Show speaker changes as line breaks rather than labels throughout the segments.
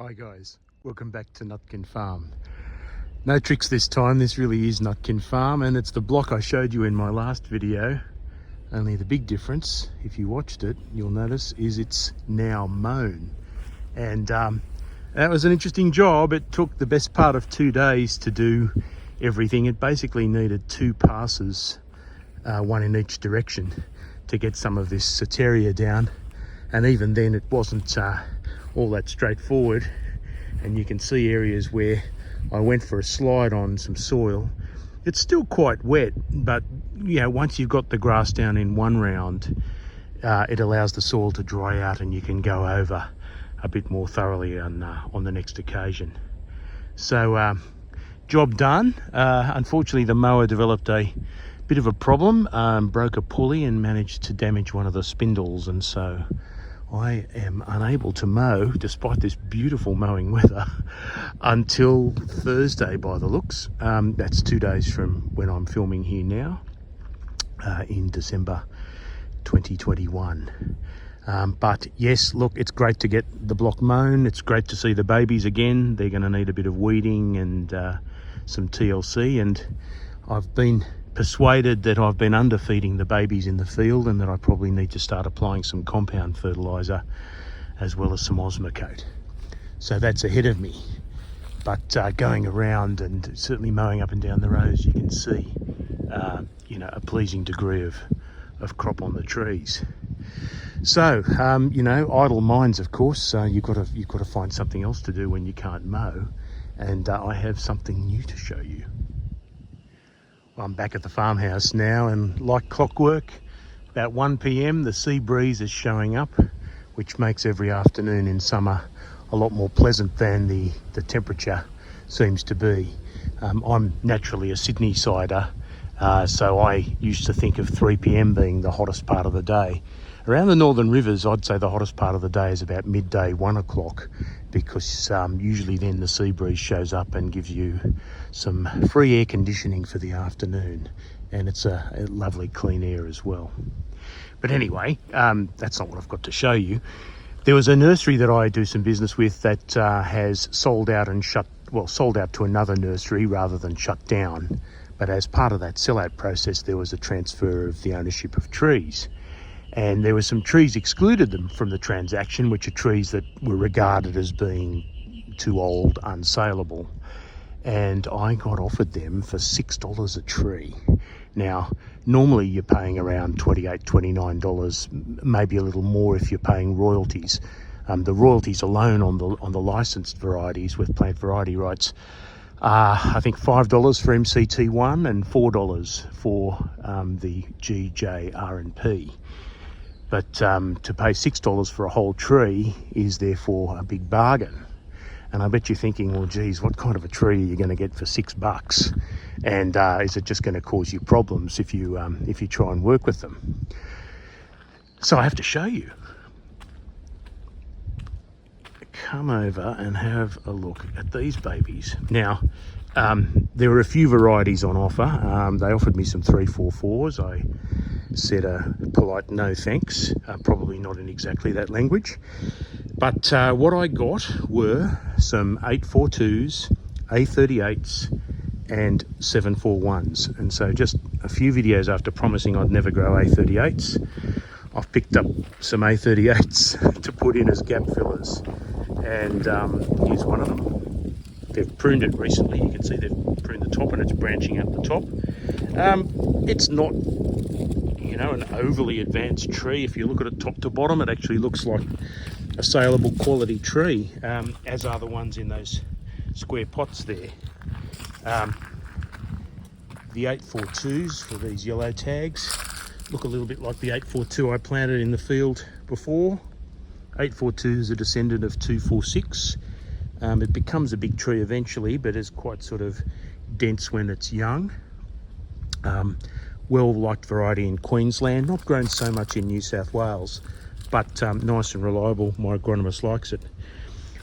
Hi guys, welcome back to Nutkin Farm. No tricks this time, this really is Nutkin Farm, and it's the block I showed you in my last video. Only the big difference, if you watched it, you'll notice, is it's now mown. And that was an interesting job. It took the best part of 2 days to do everything. It basically needed 2 passes, one in each direction, to get some of this Soteria down. And even then it wasn't all that straightforward, and you can see areas where I went for a slide on some soil. It's still quite wet, but once you've got the grass down in one round, it allows the soil to dry out and you can go over a bit more thoroughly on the next occasion. So job done. Unfortunately the mower developed a bit of a problem, broke a pulley and managed to damage one of the spindles, and so I am unable to mow, despite this beautiful mowing weather, until Thursday by the looks. That's 2 days from when I'm filming here now, in December 2021. But yes, look, it's great to get the block mown. It's great to see the babies again. They're going to need a bit of weeding and some TLC, and I've been persuaded that I've been underfeeding the babies in the field and that I probably need to start applying some compound fertiliser as well as some Osmocote. So that's ahead of me. But going around and certainly mowing up and down the rows, you can see a pleasing degree of crop on the trees. So idle minds, of course. So you've got to find something else to do when you can't mow, and I have something new to show you. I'm back at the farmhouse now, and like clockwork, about 1 p.m. the sea breeze is showing up, which makes every afternoon in summer a lot more pleasant than the temperature seems to be. I'm naturally a Sydney sider, so I used to think of 3 p.m. being the hottest part of the day. Around the northern rivers, I'd say the hottest part of the day is about midday, 1 o'clock, because usually then the sea breeze shows up and gives you some free air conditioning for the afternoon, and it's a lovely clean air as well. But anyway, that's not what I've got to show you. There was a nursery that I do some business with that has sold out to another nursery rather than shut down. But as part of that sellout process, there was a transfer of the ownership of trees. And there were some trees excluded them from the transaction, which are trees that were regarded as being too old, unsaleable. And I got offered them for $6 a tree. Now, normally you're paying around $28, $29, maybe a little more if you're paying royalties. The royalties alone on the licensed varieties with plant variety rights are, I think, $5 for MCT1 and $4 for the GJ R&P. But to pay $6 for a whole tree is therefore a big bargain. And I bet you're thinking, well, geez, what kind of a tree are you going to get for $6? And is it just going to cause you problems if you try and work with them? So I have to show you. Come over and have a look at these babies. Now, there were a few varieties on offer. They offered me some 344s. I said a polite no thanks, probably not in exactly that language. But what I got were some 842s, A38s and 741s. And so just a few videos after promising I'd never grow A38s, I've picked up some A38s to put in as gap fillers. And here's one of them. They've pruned it recently. You can see they've pruned the top and it's branching out the top. It's not an overly advanced tree. If you look at it top to bottom, it actually looks like a saleable quality tree, as are the ones in those square pots there. The 842s for these yellow tags look a little bit like the 842 I planted in the field before. 842 is a descendant of 246. It becomes a big tree eventually, but is quite sort of dense when it's young. Well-liked variety in Queensland, not grown so much in New South Wales, but nice and reliable. My agronomist likes it.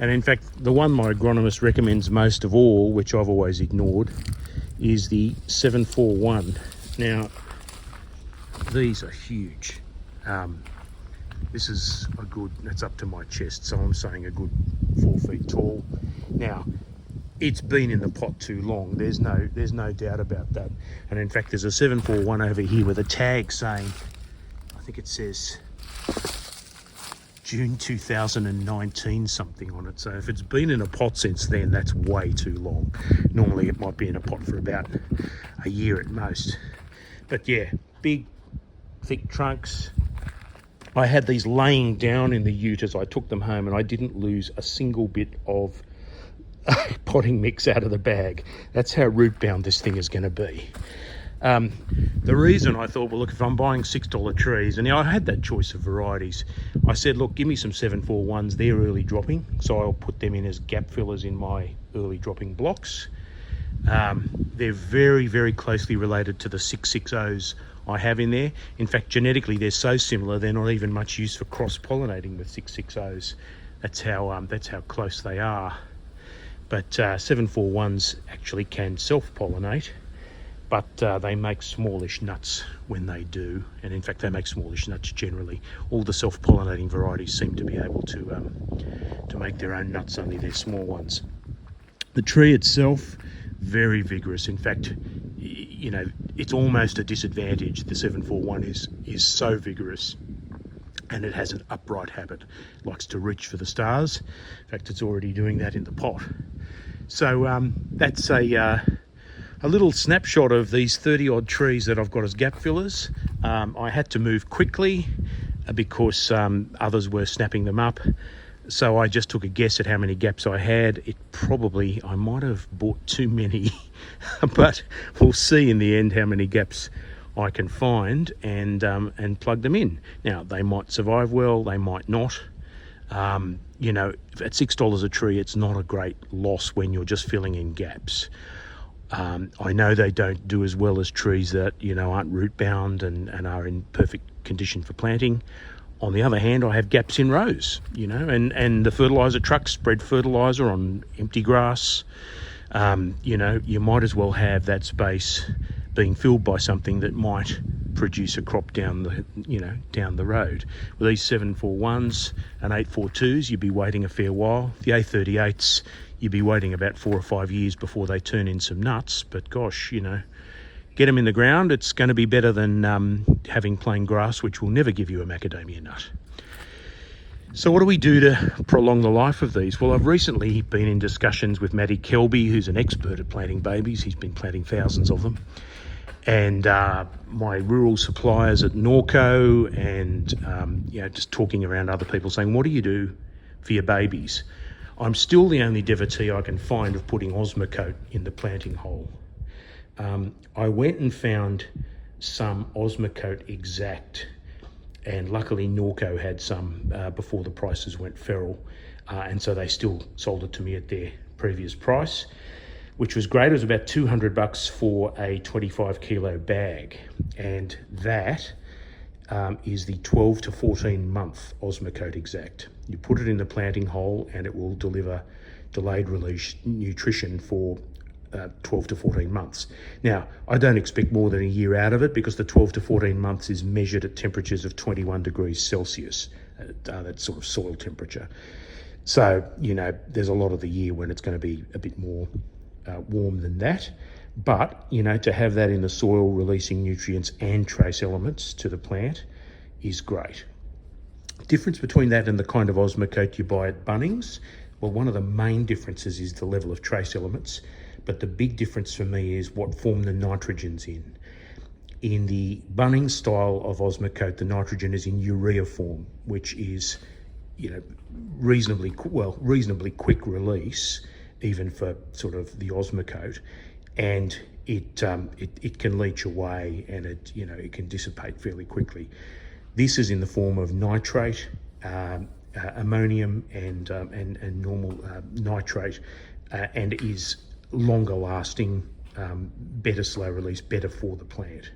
And in fact, the one my agronomist recommends most of all, which I've always ignored, is the 741. Now, these are huge. This is a good, that's up to my chest, so I'm saying a good 4 feet tall. Now, it's been in the pot too long. There's no doubt about that. And in fact, there's a 741 over here with a tag saying, I think it says June 2019 something on it. So if it's been in a pot since then, that's way too long. Normally it might be in a pot for about a year at most. But yeah, big, thick trunks. I had these laying down in the ute as I took them home, and I didn't lose a single bit of potting mix out of the bag. That's how root bound this thing is going to be. The reason I thought, well, look, if I'm buying $6 trees, and I had that choice of varieties, I said, look, give me some 741s. They're early dropping, so I'll put them in as gap fillers in my early dropping blocks. They're very, very closely related to the 660s I have in there. In fact, genetically, they're so similar, they're not even much use for cross-pollinating with 660s. That's how close they are. But 741s actually can self-pollinate, but they make smallish nuts when they do. And in fact, they make smallish nuts generally. All the self-pollinating varieties seem to be able to make their own nuts, only they're small ones. The tree itself, very vigorous. In fact, you know, it's almost a disadvantage. The 741 is so vigorous, and it has an upright habit. It likes to reach for the stars. In fact, it's already doing that in the pot. So that's a little snapshot of these 30 odd trees that I've got as gap fillers. I had to move quickly because others were snapping them up. So I just took a guess at how many gaps I had. I might have bought too many, but we'll see in the end how many gaps I can find and plug them in. Now, they might survive well, they might not. You know, at $6 a tree, it's not a great loss when you're just filling in gaps. I know they don't do as well as trees that, you know, aren't root bound and are in perfect condition for planting. On the other hand, I have gaps in rows, you know, and the fertiliser trucks spread fertiliser on empty grass. You know, you might as well have that space being filled by something that might produce a crop down the road. With these 741s and 842s, you'd be waiting a fair while. The A38s, you'd be waiting about 4 or 5 years before they turn in some nuts. But gosh, you know, get them in the ground, it's going to be better than having plain grass, which will never give you a macadamia nut. So what do we do to prolong the life of these? Well, I've recently been in discussions with Matty Kelby, who's an expert at planting babies. He's been planting thousands of them. And my rural suppliers at Norco, and you know, just talking around other people saying, what do you do for your babies? I'm still the only devotee I can find of putting Osmocote in the planting hole. I went and found some Osmocote Exact, and luckily Norco had some before the prices went feral, and so they still sold it to me at their previous price, which was great. It was about $200 for a 25 kilo bag, and that is the 12 to 14 month Osmocote Exact. You put it in the planting hole and it will deliver delayed release nutrition for 12 to 14 months. Now, I don't expect more than a year out of it, because the 12 to 14 months is measured at temperatures of 21 degrees Celsius. That's sort of soil temperature. So, you know, there's a lot of the year when it's going to be a bit more warm than that. But, you know, to have that in the soil releasing nutrients and trace elements to the plant is great. Difference between that and the kind of Osmocote you buy at Bunnings, well, one of the main differences is the level of trace elements. But the big difference for me is what form the nitrogen's in. In the Bunnings style of Osmocote, the nitrogen is in urea form, which is, you know, reasonably quick release, even for sort of the Osmocote, and it can leach away, and it can dissipate fairly quickly. This is in the form of nitrate, ammonium, and normal nitrate, and is longer lasting, better slow release, better for the plant.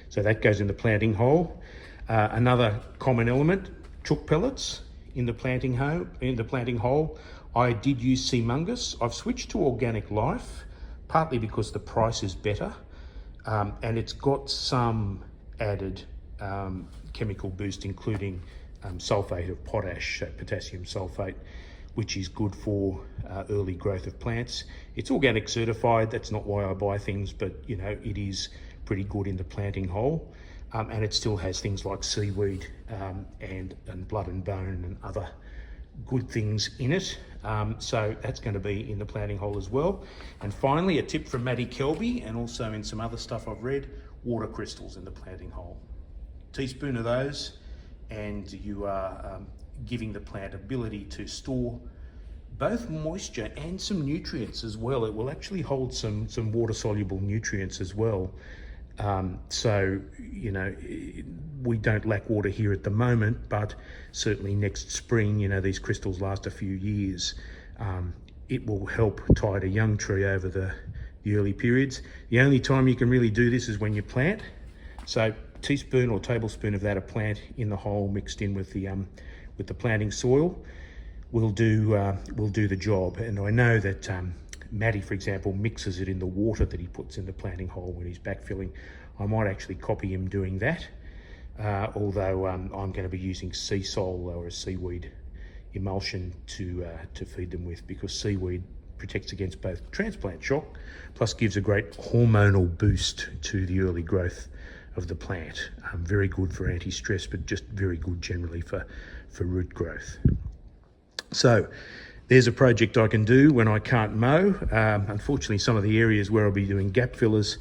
So that goes in the planting hole. Another common element, chook pellets in the planting hole. I did use Seamungus. I've switched to Organic Life, partly because the price is better, and it's got some added chemical boost, including sulfate of potash, so potassium sulfate, which is good for early growth of plants. It's organic certified. That's not why I buy things, but you know, it is pretty good in the planting hole. And it still has things like seaweed and blood and bone and other good things in it. So that's going to be in the planting hole as well. And finally, a tip from Maddie Kelby, and also in some other stuff I've read, water crystals in the planting hole. Teaspoon of those, and you are giving the plant ability to store both moisture and some nutrients as well. It will actually hold some water soluble nutrients as well. So, you know, we don't lack water here at the moment, but certainly next spring, you know, these crystals last a few years. It will help tide a young tree over the early periods. The only time you can really do this is when you plant. So teaspoon or tablespoon of that a plant in the hole mixed in with the planting soil will do the job. And I know that Matty, for example, mixes it in the water that he puts in the planting hole when he's backfilling. I might actually copy him doing that, although I'm going to be using sea sol or a seaweed emulsion to feed them with, because seaweed protects against both transplant shock, plus gives a great hormonal boost to the early growth of the plant. Very good for anti-stress, but just very good generally for root growth. So there's a project I can do when I can't mow. Unfortunately, some of the areas where I'll be doing gap fillers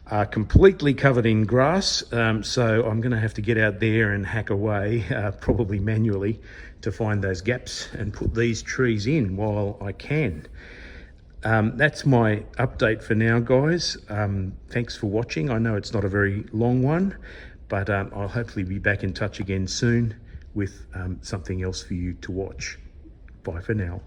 are completely covered in grass, so I'm going to have to get out there and hack away, probably manually, to find those gaps and put these trees in while I can. That's my update for now, guys. Thanks for watching. I know it's not a very long one, but I'll hopefully be back in touch again soon with something else for you to watch. Bye for now.